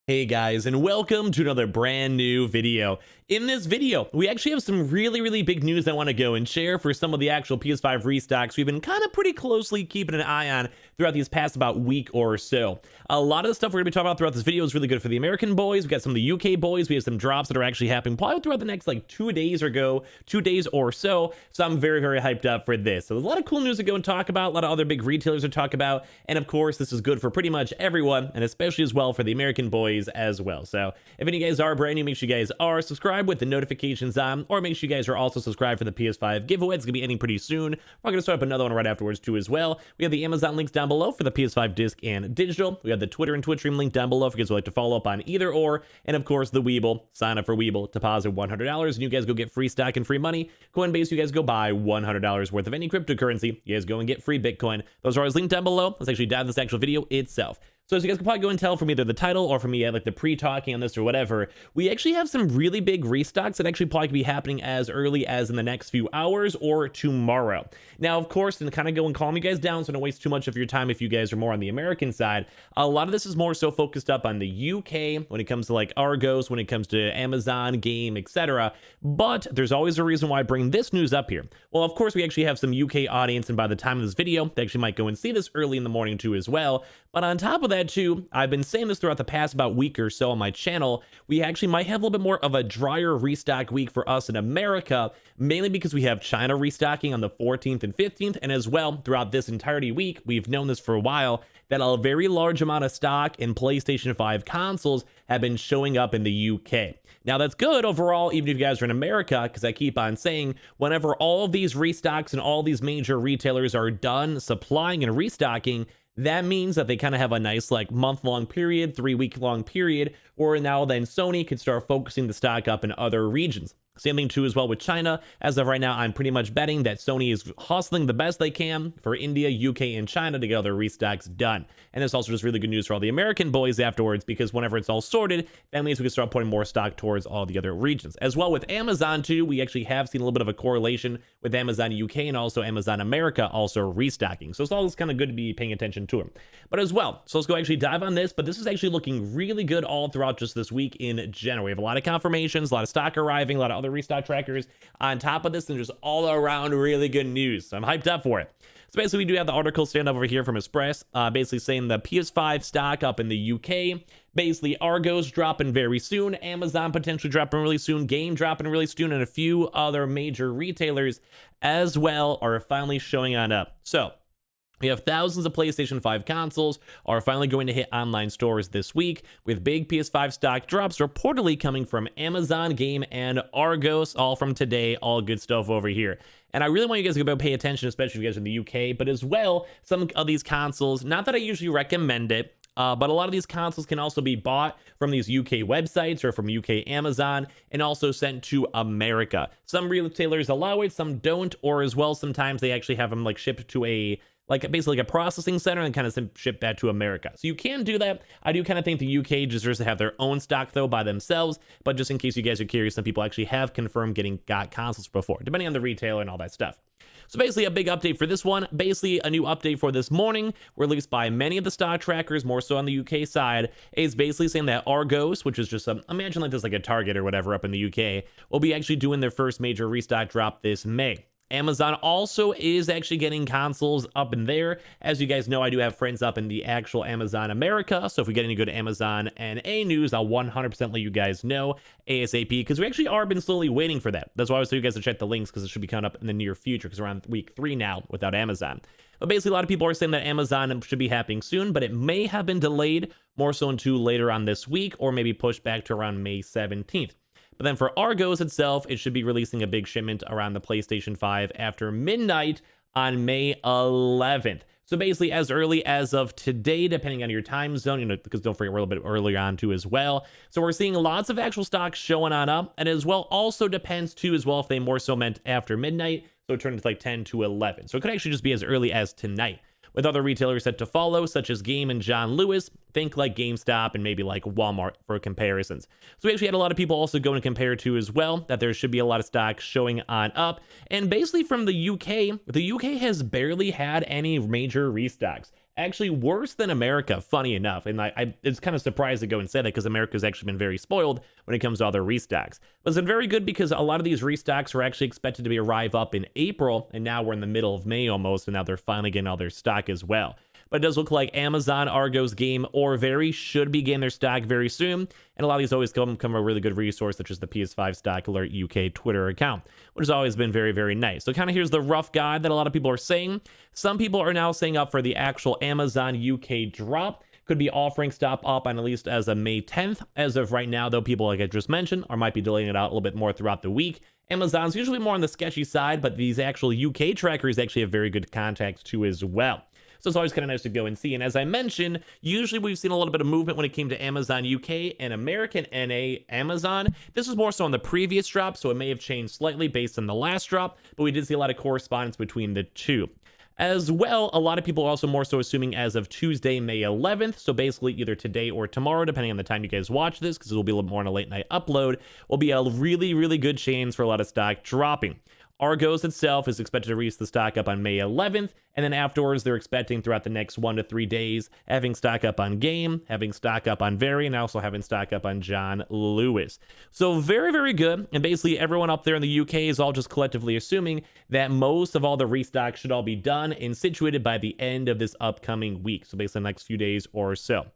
Hey guys, and welcome to another brand new video. In this video, we actually have some really big news I want to go and share for some of the actual PS5 restocks we've been kind of pretty closely keeping an eye on throughout these past about week or so. A lot of the stuff we're going to be talking about throughout this video is really good for the American boys. We got some of the UK boys. We have some drops that are actually happening probably throughout the next like 2 days or so. So I'm very hyped up for this. So there's a lot of cool news to go and talk about, a lot of other big retailers to talk about, and of course this is good for pretty much everyone, and especially as well for the American boys as well. So if any of you guys are brand new, make sure you guys are subscribed with the notifications on, or make sure you guys are also subscribed for the PS5 giveaway. It's gonna be ending pretty soon. We're gonna start up another one right afterwards too as well. We have the Amazon links down below for the PS5 disc and digital. We have the Twitter and Twitch stream link down below if you guys would like to follow up on either or, and of course the Weeble. Sign up for Weeble, deposit $100, and you guys go get free stock and free money. Coinbase, you guys go buy $100 worth of any cryptocurrency. You guys go and get free Bitcoin. Those are always linked down below. Let's actually dive into this actual video itself. So as you guys can probably go and tell from either the title or from me like the pre-talking on this or whatever, we actually have some really big restocks that actually probably could be happening as early as in the next few hours or tomorrow. Now, of course, to kind of go and calm you guys down so don't waste too much of your time if you guys are more on the American side, a lot of this is more so focused up on the UK when it comes to like Argos, when it comes to Amazon, Game, etc. But there's always a reason why I bring this news up here. Well, of course, we actually have some UK audience, and by the time of this video, they actually might go and see this early in the morning too as well. But on top of that too, I've been saying this throughout the past about week or so on my channel, we actually might have a little bit more of a drier restock week for us in America, mainly because we have China restocking on the 14th and 15th, and as well throughout this entirety week, we've known this for a while, that a very large amount of stock in PlayStation 5 consoles have been showing up in the UK. Now that's good overall, even if you guys are in America, because I keep on saying whenever all of these restocks and all these major retailers are done supplying and restocking, that means that they kind of have a nice like month-long period, 3-week-long period, or now then Sony can start focusing the stock up in other regions. Same thing too as well with China. As of right now, I'm pretty much betting that Sony is hustling the best they can for India, UK, and China to get all their restocks done. And it's also just really good news for all the American boys afterwards, because whenever it's all sorted, that means we can start putting more stock towards all the other regions. As well with Amazon too, we actually have seen a little bit of a correlation with Amazon UK and also Amazon America also restocking. So it's always kind of good to be paying attention to them. But as well, so let's go actually dive on this, but this is actually looking really good all throughout just this week in general. We have a lot of confirmations, a lot of stock arriving, a lot of the restock trackers on top of this, and just all around really good news. So I'm hyped up for it. So basically we do have the article stand up over here from Express, basically saying the PS5 stock up in the UK, basically Argos dropping very soon, Amazon potentially dropping really soon, Game dropping really soon, and a few other major retailers as well are finally showing on up. So we have thousands of PlayStation 5 consoles are finally going to hit online stores this week, with big PS5 stock drops reportedly coming from Amazon, Game, and Argos, all from today, all good stuff over here. And I really want you guys to go pay attention, especially if you guys are in the UK, but as well, some of these consoles, not that I usually recommend it, but a lot of these consoles can also be bought from these UK websites or from UK Amazon and also sent to America. Some retailers allow it, some don't, or as well, sometimes they actually have them like shipped to a basically a processing center and kind of ship that to America. So you can do that. I do kind of think the UK deserves to have their own stock though by themselves, but just in case you guys are curious, some people actually have confirmed got consoles before, depending on the retailer and all that stuff. So basically a big update for this one, basically a new update for this morning, released by many of the stock trackers, more so on the UK side, is basically saying that Argos, which is just imagine like this like a Target or whatever up in the UK, will be actually doing their first major restock drop this May. Amazon also is actually getting consoles up in there. As you guys know, I do have friends up in the actual Amazon America, so if we get any good Amazon NA news, I'll 100% let you guys know ASAP, because we actually are been slowly waiting for that. That's why I was telling you guys to check the links, because it should be coming up in the near future, because we're on week 3 now without Amazon. But basically, a lot of people are saying that Amazon should be happening soon, but it may have been delayed more so into later on this week, or maybe pushed back to around May 17th. But then for Argos itself, it should be releasing a big shipment around the PlayStation 5 after midnight on May 11th. So basically as early as of today, depending on your time zone, because don't forget we're a little bit earlier on too as well. So we're seeing lots of actual stocks showing on up, and as well also depends too as well if they more so meant after midnight. So it turned to like 10 to 11. So it could actually just be as early as tonight, with other retailers set to follow, such as Game and John Lewis. Think like GameStop and maybe like Walmart for comparisons. So we actually had a lot of people also going to compare to as well, that there should be a lot of stocks showing on up. And basically from the UK has barely had any major restocks. actually worse than America, funny enough. And it's kind of surprised to go and say that because America's actually been very spoiled when it comes to other restocks. But it's been very good because a lot of these restocks were actually expected to arrive up in April, and now we're in the middle of May almost, and now they're finally getting all their stock as well. But it does look like Amazon, Argos, Game, or Very should be getting their stock very soon. And a lot of these always come a really good resource, such as the PS5 Stock Alert UK Twitter account, which has always been very, very nice. So kind of here's the rough guide that a lot of people are saying. Some people are now saying up for the actual Amazon UK drop. Could be offering stop up on at least as of May 10th. As of right now, though, people like I just mentioned might be delaying it out a little bit more throughout the week. Amazon's usually more on the sketchy side, but these actual UK trackers actually have very good contacts too as well. So it's always kind of nice to go and see. And as I mentioned, usually we've seen a little bit of movement when it came to Amazon UK and American NA Amazon. This was more so on the previous drop, so it may have changed slightly based on the last drop, but we did see a lot of correspondence between the two. As well, a lot of people are also more so assuming as of Tuesday, May 11th, so basically either today or tomorrow, depending on the time you guys watch this, because it will be a little more on a late night upload, will be a really, really good chance for a lot of stock dropping. Argos itself is expected to reach the stock up on May 11th, and then afterwards they're expecting throughout the next 1 to 3 days having stock up on Game, having stock up on Very, and also having stock up on John Lewis. So very, very good, and basically everyone up there in the UK is all just collectively assuming that most of all the restocks should all be done and situated by the end of this upcoming week, so basically the next few days or so.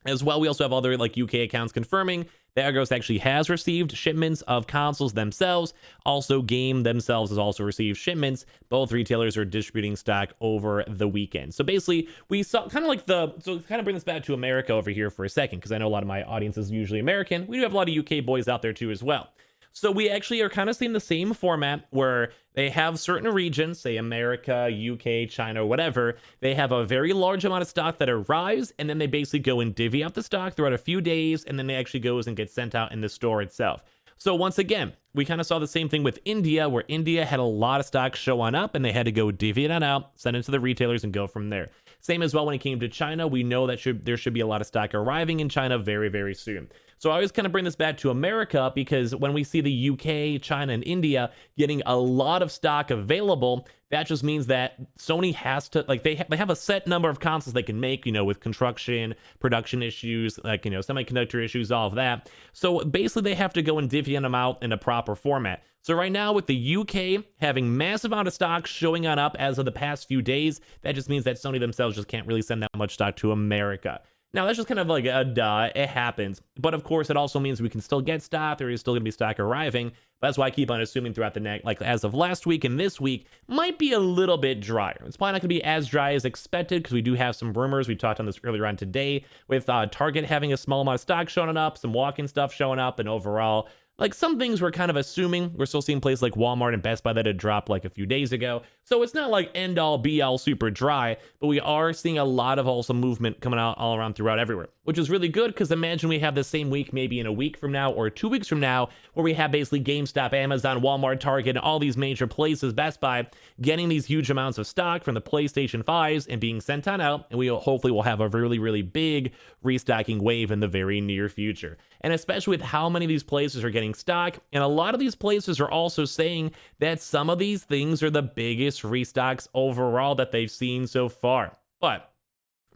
As well, we also have other UK accounts confirming that Argos actually has received shipments of consoles themselves. Also, Game themselves has also received shipments. Both retailers are distributing stock over the weekend. So basically, we saw kind of bring this back to America over here for a second, because I know a lot of my audience is usually American. We do have a lot of UK boys out there too as well. So we actually are kind of seeing the same format where they have certain regions, say America, UK, China, whatever. They have a very large amount of stock that arrives, and then they basically go and divvy out the stock throughout a few days, and then it actually goes and gets sent out in the store itself. So once again, we kind of saw the same thing with India, where India had a lot of stock showing up, and they had to go divvy it out, send it to the retailers, and go from there. Same as well when it came to China. We know that there should be a lot of stock arriving in China very, very soon. So I always kind of bring this back to America, because when we see the UK, China, and India getting a lot of stock available, that just means that Sony has to, like, they have a set number of consoles they can make, with construction, production issues, like, semiconductor issues, all of that. So basically they have to go and divvy them out in a proper format. So right now with the UK having massive amount of stock showing on up as of the past few days, that just means that Sony themselves just can't really send that much stock to America. Now, that's just kind of like a duh, it happens. But of course, it also means we can still get stock. There is still going to be stock arriving. But that's why I keep on assuming throughout the next, like as of last week and this week, might be a little bit drier. It's probably not going to be as dry as expected, because we do have some rumors. We talked on this earlier on today with Target having a small amount of stock showing up, some walk-in stuff showing up, and overall, like some things we're kind of assuming. We're still seeing places like Walmart and Best Buy that had dropped like a few days ago. So it's not like end all be all super dry, but we are seeing a lot of also movement coming out all around throughout everywhere, which is really good, because imagine we have the same week maybe in a week from now or 2 weeks from now, where we have basically GameStop, Amazon, Walmart, Target, and all these major places, Best Buy, getting these huge amounts of stock from the PlayStation 5s and being sent on out, and we hopefully will have a really, really big restocking wave in the very near future. And especially with how many of these places are getting stock, and a lot of these places are also saying that some of these things are the biggest restocks overall that they've seen so far. But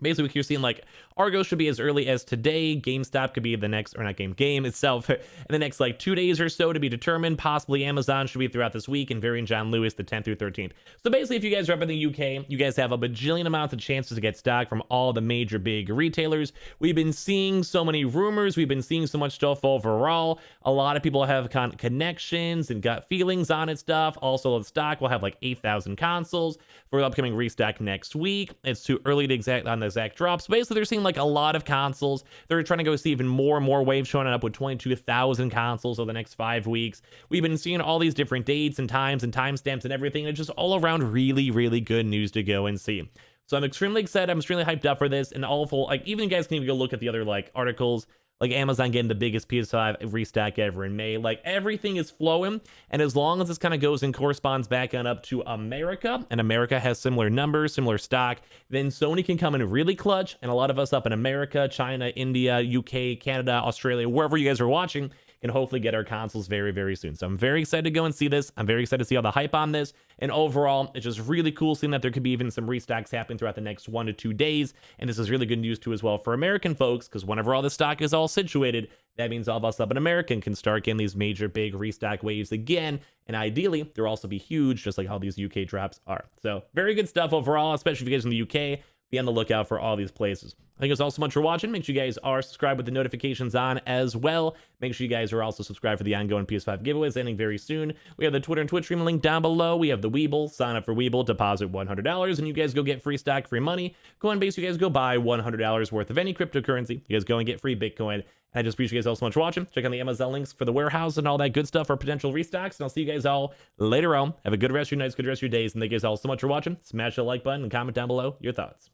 basically, you're seeing like Argos should be as early as today. GameStop could be the next, or not game itself, in the next like 2 days or so to be determined. Possibly Amazon should be throughout this week, and Very and John Lewis the 10th through 13th. So basically, if you guys are up in the UK, you guys have a bajillion amounts of chances to get stock from all the major big retailers. We've been seeing so many rumors. We've been seeing so much stuff overall. A lot of people have connections and gut feelings on it stuff. Also, the stock will have like 8,000 consoles for the upcoming restock next week. It's too early to exact on the exact drops. Basically, they're seeing like a lot of consoles. They're trying to go see even more and more waves showing up with 22,000 consoles over the next 5 weeks. We've been seeing all these different dates and times and timestamps and everything. It's just all around really, really good news to go and see. So I'm extremely excited. I'm extremely hyped up for this. And awful, like, even you guys can even go look at the other like articles, like Amazon getting the biggest PS5 restock ever in May. Like, everything is flowing, and as long as this kind of goes and corresponds back on up to America, and America has similar numbers, similar stock, then Sony can come in really clutch, and a lot of us up in America, China, India, UK, Canada, Australia, wherever you guys are watching, can hopefully get our consoles very, very soon. So I'm very excited to go and see this. I'm very excited to see all the hype on this. And overall, it's just really cool seeing that there could be even some restocks happening throughout the next 1 to 2 days. And this is really good news too as well for American folks, because whenever all this stock is all situated, that means all of us up in America can start getting these major big restock waves again. And ideally, they'll also be huge, just like how these UK drops are. So very good stuff overall, especially if you guys in the UK. Be on the lookout for all these places. Thank you guys all so much for watching. Make sure you guys are subscribed with the notifications on as well. Make sure you guys are also subscribed for the ongoing PS5 giveaways ending very soon. We have the Twitter and Twitch stream link down below. We have the Weeble. Sign up for Weeble, deposit $100, and you guys go get free stock, free money. Coinbase, you guys go buy $100 worth of any cryptocurrency. You guys go and get free Bitcoin. And I just appreciate you guys all so much for watching. Check out the Amazon links for the warehouse and all that good stuff for potential restocks. And I'll see you guys all later on. Have a good rest of your nights, good rest of your days. And thank you guys all so much for watching. Smash the like button and comment down below your thoughts.